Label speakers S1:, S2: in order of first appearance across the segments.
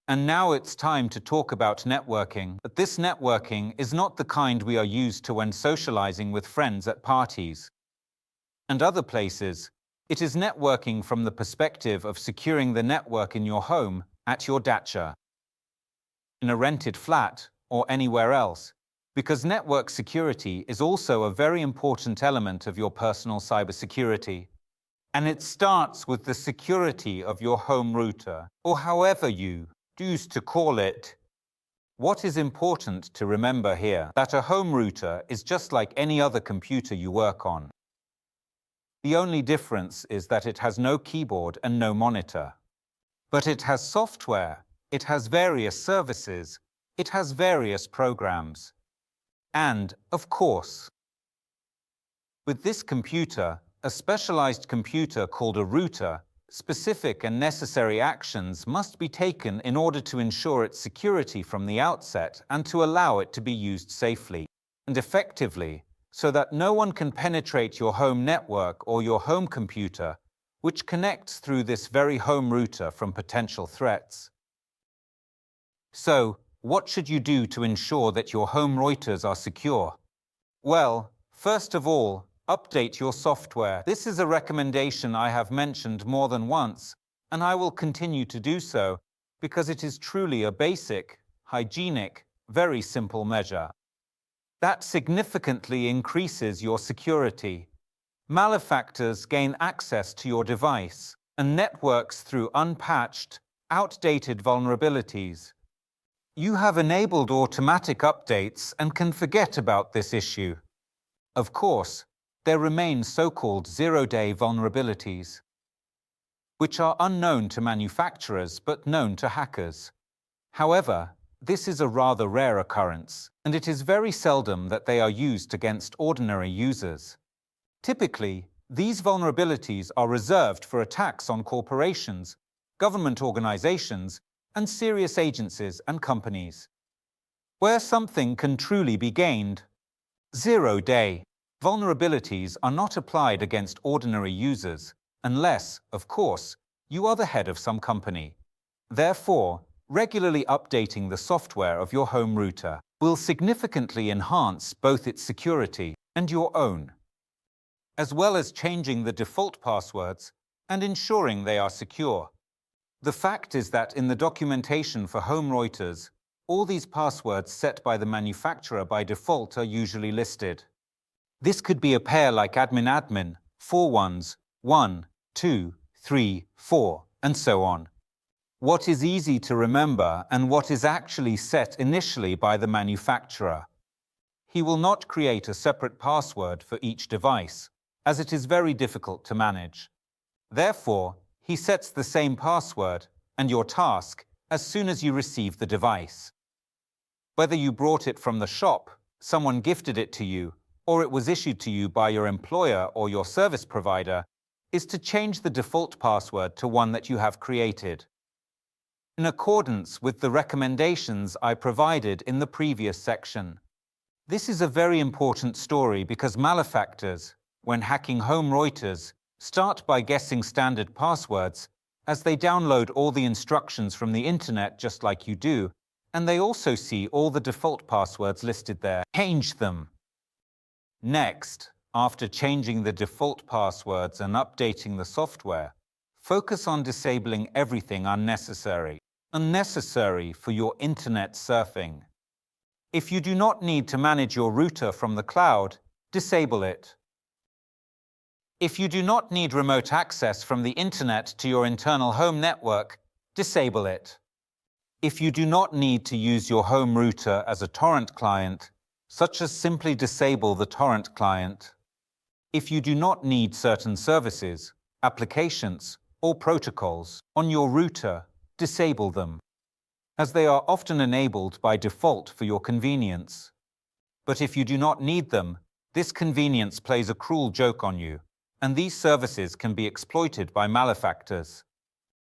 S1: And now it's time to talk about networking. But this networking is not the kind we are used to when socializing with friends at parties and other places. It is networking from the perspective of securing the network in your home, at your dacha, in a rented flat, or anywhere else, because network security is also a very important element of your personal cybersecurity. And it starts with the security of your home router, or however you choose to call it. What is important to remember here, that a home router is just like any other computer you work on. The only difference is that it has no keyboard and no monitor. But it has software, it has various services, it has various programs. And, of course, with this computer, a specialized computer called a router, specific and necessary actions must be taken in order to ensure its security from the outset and to allow it to be used safely and effectively, so that no one can penetrate your home network or your home computer, which connects through this very home router from potential threats. So, what should you do to ensure that your home routers are secure? Well, first of all, update your software. This is a recommendation I have mentioned more than once, and I will continue to do so, because it is truly a basic, hygienic, very simple measure that significantly increases your security. Malefactors gain access to your device and networks through unpatched, outdated vulnerabilities. You have enabled automatic updates and can forget about this issue. Of course, there remain so-called zero-day vulnerabilities, which are unknown to manufacturers but known to hackers. However, this is a rather rare occurrence, and it is very seldom that they are used against ordinary users. Typically, these vulnerabilities are reserved for attacks on corporations, government organizations, and serious agencies and companies, where something can truly be gained. Zero-day vulnerabilities are not applied against ordinary users, unless, of course, you are the head of some company. Therefore, regularly updating the software of your home router will significantly enhance both its security and your own, as well as changing the default passwords and ensuring they are secure. The fact is that in the documentation for home routers, all these passwords set by the manufacturer by default are usually listed. This could be a pair like admin, 4 ones, 1, 2, 3, 4, and so on. What is easy to remember and what is actually set initially by the manufacturer. He will not create a separate password for each device, as it is very difficult to manage. Therefore, he sets the same password and your task as soon as you receive the device. Whether you brought it from the shop, someone gifted it to you, or it was issued to you by your employer or your service provider, is to change the default password to one that you have created, in accordance with the recommendations I provided in the previous section. This is a very important story because malefactors, when hacking home routers, start by guessing standard passwords, as they download all the instructions from the internet just like you do, and they also see all the default passwords listed there. Change them. Next, after changing the default passwords and updating the software, focus on disabling everything unnecessary for your internet surfing. If you do not need to manage your router from the cloud, disable it. If you do not need remote access from the internet to your internal home network, disable it. If you do not need to use your home router as a torrent client, such as simply disable the torrent client. If you do not need certain services, applications, or protocols on your router, disable them, as they are often enabled by default for your convenience. But if you do not need them, this convenience plays a cruel joke on you, and these services can be exploited by malefactors.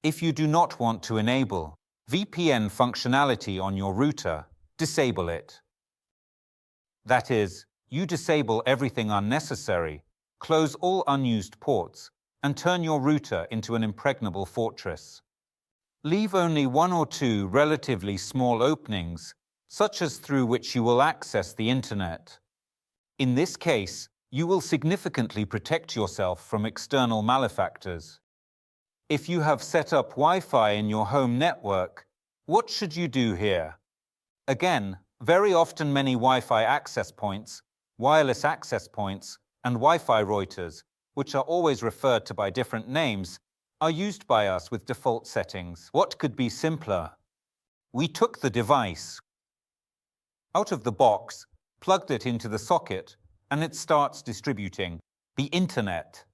S1: If you do not want to enable VPN functionality on your router, disable it. That is, you disable everything unnecessary, close all unused ports, and turn your router into an impregnable fortress. Leave only one or two relatively small openings, such as through which you will access the internet. In this case, you will significantly protect yourself from external malefactors. If you have set up Wi-Fi in your home network, what should you do here? Again, very often many Wi-Fi access points, wireless access points, and Wi-Fi routers, which are always referred to by different names, are used by us with default settings. What could be simpler? We took the device out of the box, plugged it into the socket, and it starts distributing the internet.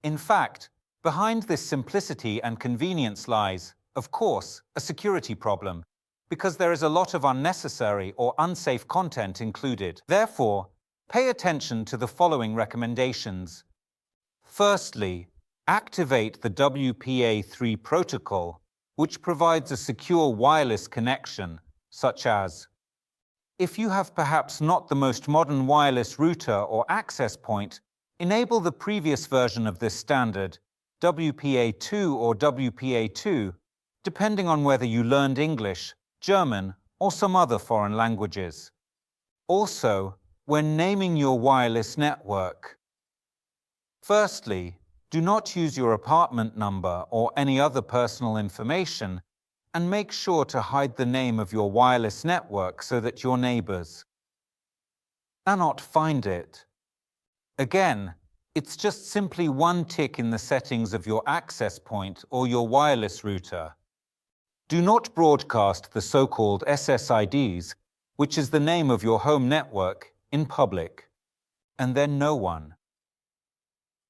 S1: In fact, behind this simplicity and convenience lies, of course, a security problem, because there is a lot of unnecessary or unsafe content included. Therefore, pay attention to the following recommendations. Firstly, activate the WPA3 protocol, which provides a secure wireless connection, such as: if you have perhaps not the most modern wireless router or access point, enable the previous version of this standard, WPA2 or WPA2, depending on whether you learned English, German, or some other foreign languages. Also, when naming your wireless network, firstly, do not use your apartment number or any other personal information, and make sure to hide the name of your wireless network so that your neighbors cannot find it. Again, it's just simply one tick in the settings of your access point or your wireless router. Do not broadcast the so-called SSIDs, which is the name of your home network, in public. And then no one,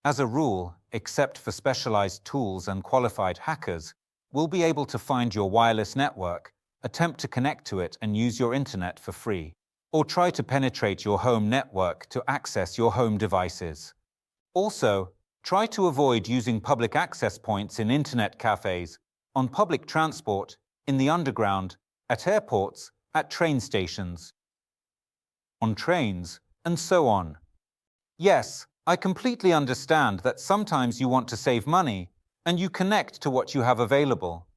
S1: as a rule, except for specialized tools and qualified hackers, will be able to find your wireless network, attempt to connect to it and use your internet for free, or try to penetrate your home network to access your home devices. Also, try to avoid using public access points in internet cafes, on public transport, in the underground, at airports, at train stations, on trains, and so on. Yes, I completely understand that sometimes you want to save money, and you connect to what you have available.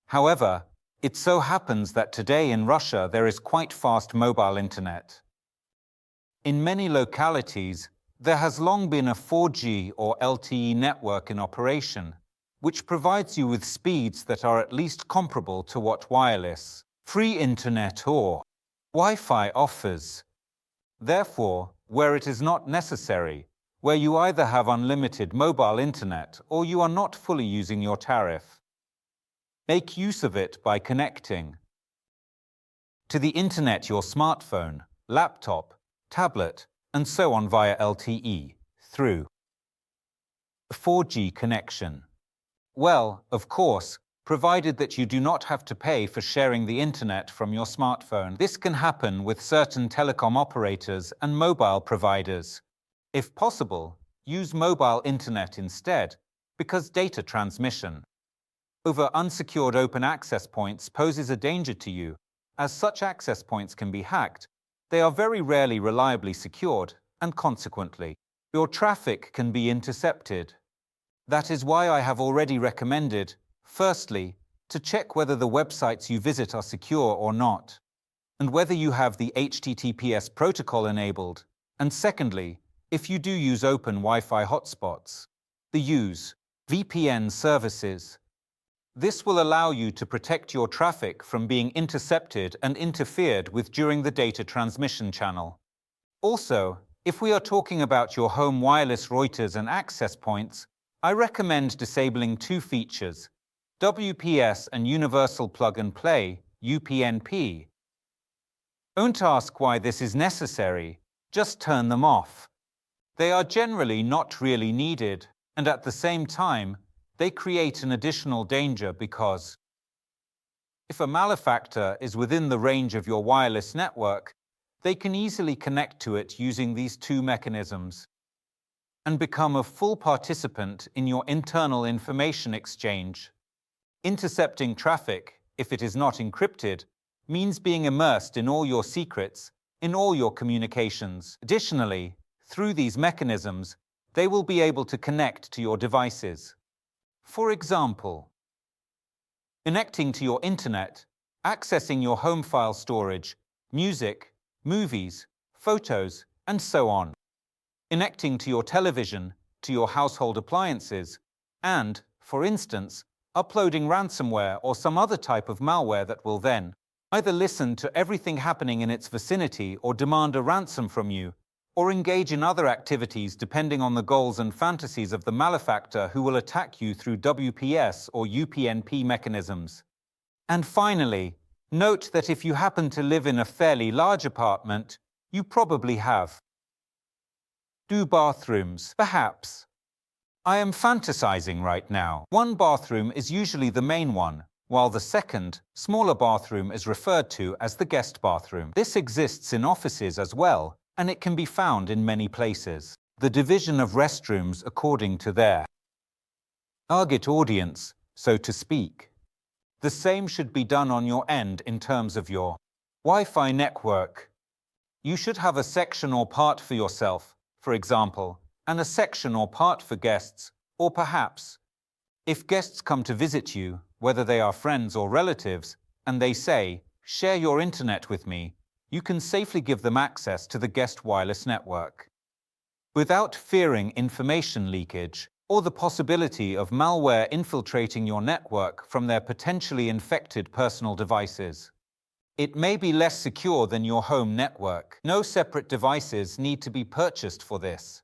S1: However, it so happens that today in Russia there is quite fast mobile internet. In many localities, there has long been a 4G or LTE network in operation, which provides you with speeds that are at least comparable to what wireless, free internet or Wi-Fi offers. Therefore, where it is not necessary, where you either have unlimited mobile internet or you are not fully using your tariff, make use of it by connecting to the internet your smartphone, laptop, tablet, and so on via LTE through a 4G connection. Well, of course, provided that you do not have to pay for sharing the internet from your smartphone. This can happen with certain telecom operators and mobile providers. If possible, use mobile internet instead, because data transmission over unsecured open access points poses a danger to you, as such access points can be hacked. They are very rarely reliably secured, and consequently, your traffic can be intercepted. That is why I have already recommended, firstly, to check whether the websites you visit are secure or not, and whether you have the HTTPS protocol enabled, and secondly, if you do use open Wi-Fi hotspots, use VPN services. This will allow you to protect your traffic from being intercepted and interfered with during the data transmission channel. Also, if we are talking about your home wireless routers and access points, I recommend disabling two features, WPS and Universal Plug and Play, UPnP. Don't ask why this is necessary, just turn them off. They are generally not really needed, and at the same time, they create an additional danger because if a malefactor is within the range of your wireless network, they can easily connect to it using these two mechanisms and become a full participant in your internal information exchange. Intercepting traffic, if it is not encrypted, means being immersed in all your secrets, in all your communications. Additionally, through these mechanisms, they will be able to connect to your devices. For example, connecting to your internet, accessing your home file storage, music, movies, photos, and so on. Connecting to your television, to your household appliances, and, for instance, uploading ransomware or some other type of malware that will then either listen to everything happening in its vicinity or demand a ransom from you, or engage in other activities depending on the goals and fantasies of the malefactor who will attack you through WPS or UPnP mechanisms. And finally, note that if you happen to live in a fairly large apartment, you probably have 2 bathrooms, perhaps. I am fantasizing right now. One bathroom is usually the main one, while the second, smaller bathroom is referred to as the guest bathroom. This exists in offices as well, and it can be found in many places. The division of restrooms according to their target audience, so to speak. The same should be done on your end in terms of your Wi-Fi network. You should have a section or part for yourself, for example, and a section or part for guests, or perhaps, if guests come to visit you, whether they are friends or relatives, and they say, "Share your internet with me," you can safely give them access to the guest wireless network. Without fearing information leakage or the possibility of malware infiltrating your network from their potentially infected personal devices. It may be less secure than your home network. No separate devices need to be purchased for this.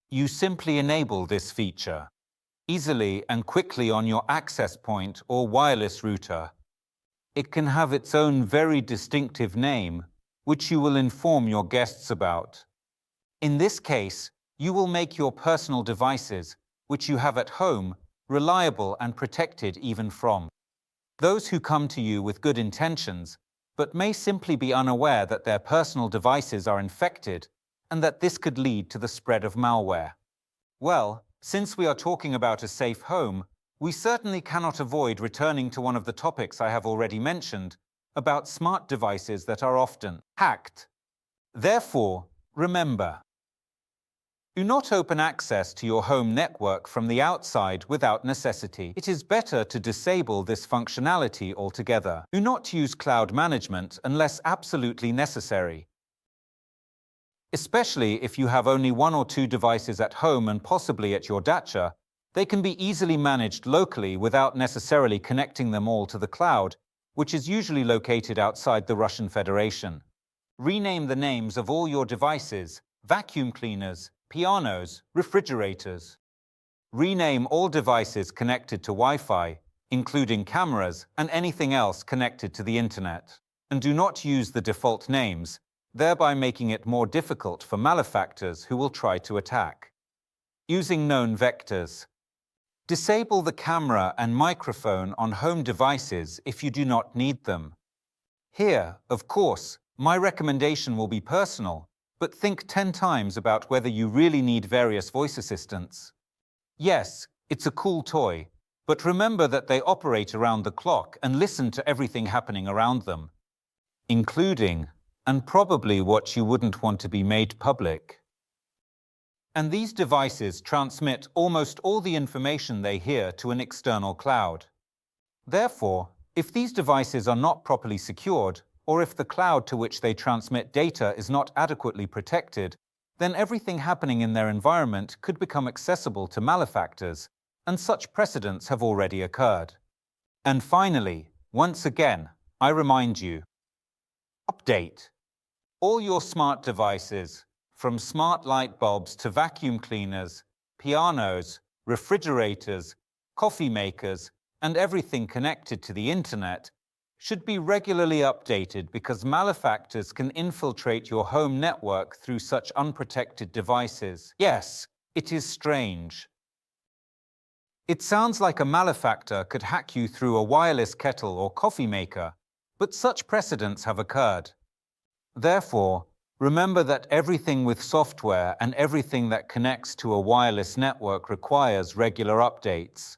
S1: You simply enable this feature easily and quickly on your access point or wireless router. It can have its own very distinctive name, which you will inform your guests about. In this case, you will make your personal devices, which you have at home, reliable and protected even from those who come to you with good intentions, but may simply be unaware that their personal devices are infected and that this could lead to the spread of malware. Well, since we are talking about a safe home, we certainly cannot avoid returning to one of the topics I have already mentioned about smart devices that are often hacked. Therefore, remember, do not open access to your home network from the outside without necessity. It is better to disable this functionality altogether. Do not use cloud management unless absolutely necessary. Especially if you have only 1 or 2 devices at home and possibly at your dacha, they can be easily managed locally without necessarily connecting them all to the cloud, which is usually located outside the Russian Federation. Rename the names of all your devices: vacuum cleaners, pianos, refrigerators. Rename all devices connected to Wi-Fi, including cameras and anything else connected to the internet. And do not use the default names, thereby making it more difficult for malefactors who will try to attack. Using known vectors. Disable the camera and microphone on home devices if you do not need them. Here, of course, my recommendation will be personal, but think 10 times about whether you really need various voice assistants. Yes, it's a cool toy, but remember that they operate around the clock and listen to everything happening around them, including and probably what you wouldn't want to be made public. And these devices transmit almost all the information they hear to an external cloud. Therefore, if these devices are not properly secured, or if the cloud to which they transmit data is not adequately protected, then everything happening in their environment could become accessible to malefactors, and such precedents have already occurred. And finally, once again, I remind you, update all your smart devices, from smart light bulbs to vacuum cleaners, pianos, refrigerators, coffee makers, and everything connected to the internet, should be regularly updated because malefactors can infiltrate your home network through such unprotected devices. Yes, it is strange. It sounds like a malefactor could hack you through a wireless kettle or coffee maker, but such precedents have occurred. Therefore, remember that everything with software and everything that connects to a wireless network requires regular updates.